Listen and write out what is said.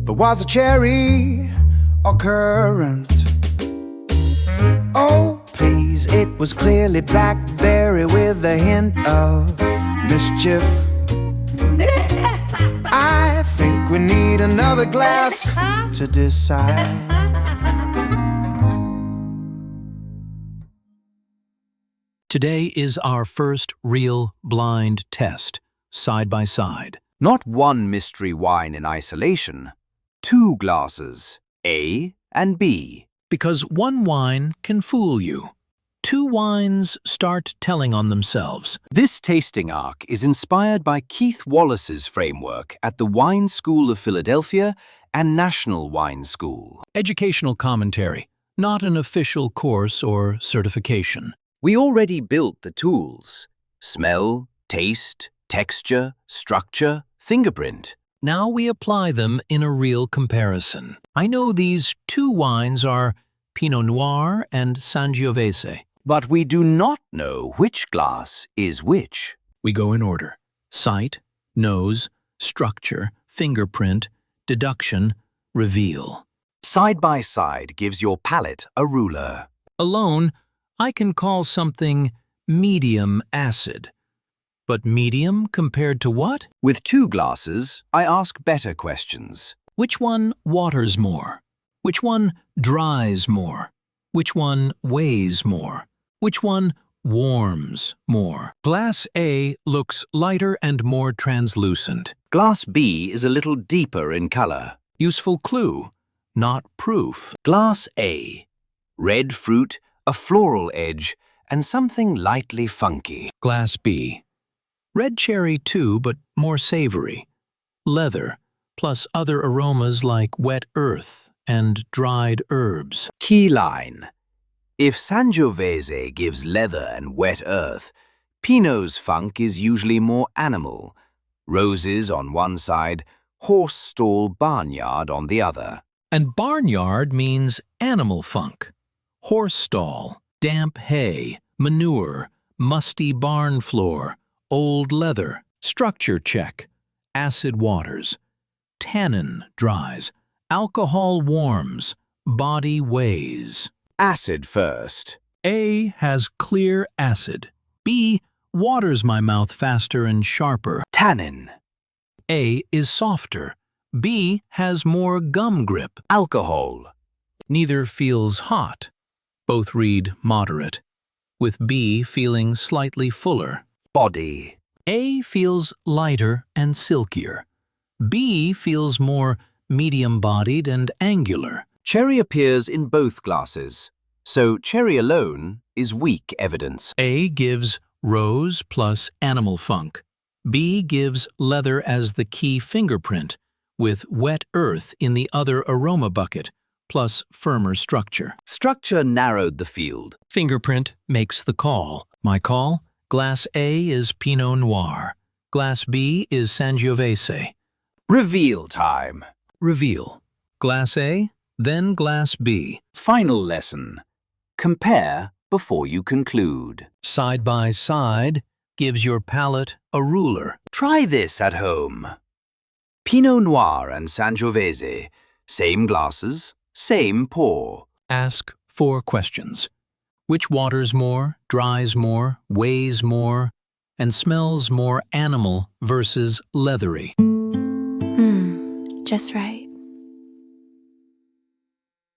but was a cherry or currant? Oh, please, it was clearly blackberry with a hint of mischief. I think we need another glass to decide. Today is our first real blind test, side by side. Not one mystery wine in isolation, 2 glasses, A and B. Because one wine can fool you. 2 wines start telling on themselves. This tasting arc is inspired by Keith Wallace's framework at the Wine School of Philadelphia and National Wine School. Educational commentary, not an official course or certification. We already built the tools: smell, taste, texture, structure, fingerprint. Now we apply them in a real comparison. I know these 2 wines are Pinot Noir and Sangiovese. But we do not know which glass is which. We go in order: sight, nose, structure, fingerprint, deduction, reveal. Side by side gives your palate a ruler. Alone, I can call something medium acid. But medium compared to what? With 2 glasses, I ask better questions. Which one waters more? Which one dries more? Which one weighs more? Which one warms more? Glass A looks lighter and more translucent. Glass B is a little deeper in color. Useful clue, not proof. Glass A, red fruit, a floral edge, and something lightly funky. Glass B, red cherry too, but more savory. Leather, plus other aromas like wet earth and dried herbs. Key line: if Sangiovese gives leather and wet earth, Pinot's funk is usually more animal. Roses on one side, horse stall barnyard on the other. And barnyard means animal funk. Horse stall, damp hay, manure, musty barn floor, old leather, structure check, acid waters. Tannin dries, alcohol warms, body weighs. Acid first. A has clear acid. B waters my mouth faster and sharper. Tannin. A is softer. B has more gum grip. Alcohol. Neither feels hot. Both read moderate, with B feeling slightly fuller. Body. A feels lighter and silkier. B feels more medium-bodied and angular. Cherry appears in both glasses, so cherry alone is weak evidence. A gives rose plus animal funk. B gives leather as the key fingerprint, with wet earth in the other aroma bucket, plus firmer structure. Structure narrowed the field. Fingerprint makes the call. My call? Glass A is Pinot Noir. Glass B is Sangiovese. Reveal time. Reveal. Glass A, then Glass B. Final lesson. Compare before you conclude. Side by side gives your palate a ruler. Try this at home. Pinot Noir and Sangiovese. Same glasses, same pour. Ask 4 questions. Which waters more, dries more, weighs more, and smells more animal versus leathery? Just right.